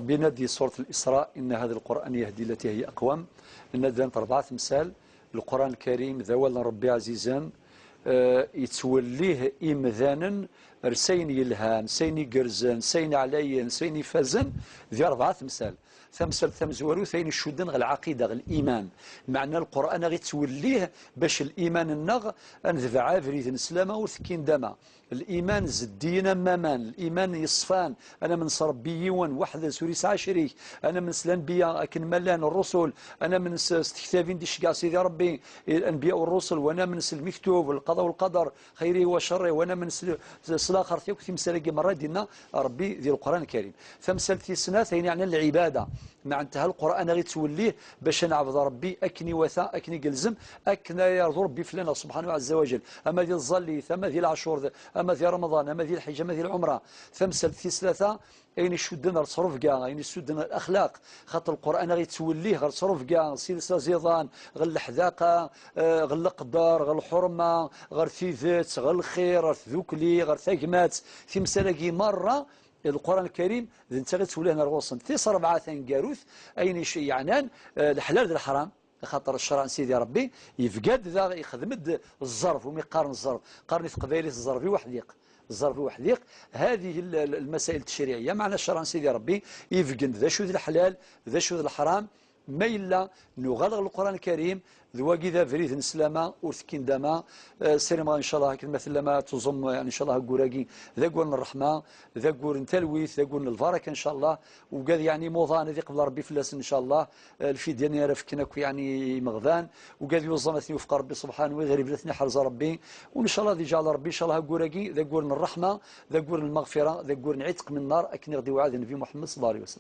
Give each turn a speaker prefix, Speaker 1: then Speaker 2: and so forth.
Speaker 1: بنادي سورة الإسراء إن هذا القرآن يهدي التي هي أقوم. إن دانت 4 أمثال القرآن الكريم ذوال ربي عزيزا يتوليه إمذانا رسين يلهان سين قرزان سين عليا سين فازن ذي 4 أمثال. ثمثل ثمزورو ثين الشدن العقيدة الإيمان معنى القرآن غي توليه باش الإيمان النغ أنذبع فريد نسلامة وثكين دما الإيمان زدينا مامان الإيمان يصفان أنا من صربيون وحدة سوريس عشري أنا من الأنبياء أكن ملان الرسل أنا من استكتابين دي شقا سيدي ربي الأنبياء والرسل وأنا من المكتوب والقضاء والقدر خيره وشره وأنا من صلاخر ثيوك في مسألة مرة دينا ربي ذي القرآن الكريم فمثل في سنة يعني العبادة مع انتهى القرآن غير توليه باش نعبد ربي أكني وثاء أكني قلزم أكني يرضو ربي فلنا سبحانه عز وجل أما ذي الظلي ثم ذي العشور أما ذي رمضان أما ذي الحج أما ذي العمرة ثمثل في ثلاثة أين يشدنا الصرف كاع أين يشدنا الأخلاق خاطر القرآن غير توليه غير صرف كاع سلسلة زيضان غير الحذاقة غير القدر غير الحرمة غير ثيثات غير الخير غير ذوكلي غير ثقمات في مسألة مرة القرآن الكريم ذي انت غتوليه نرغوصن ثيص 4 قاروث أين يعنان الحلال الحرام خاطر الشرع سيدي ربي يفقد ذا يخدم الظرف وما يقارن الظرف قارن في قبائل الظرف وحديق الظرف وحديق هذه المسائل التشريعية معنى الشرع سيدي ربي يفقد ذا شو ذي الحلال ذا شو ذي الحرام ما إلا نغلق القرآن الكريم ذواقي ذا فريد نسلامة وثكين داما سيرما إن شاء الله مثل لما تظم يعني إن شاء الله قوراقي ذا قولنا الرحمة ذا قول تلويث ذا قولنا البركة إن شاء الله وقال يعني موضان ذي قبل ربي فلاس إن شاء الله الفيديان يرفكناك يعني مغذان وقال يوظمتني وفق ربي سبحانه وغريب لثني حرز ربي وإن شاء الله ذي جعل ربي إن شاء الله قوراقي ذا قولنا الرحمة ذا قولنا المغفرة ذا قولنا عتق من النار أكن يغدي وعاد النبي محمد صلى الله عليه وسلم.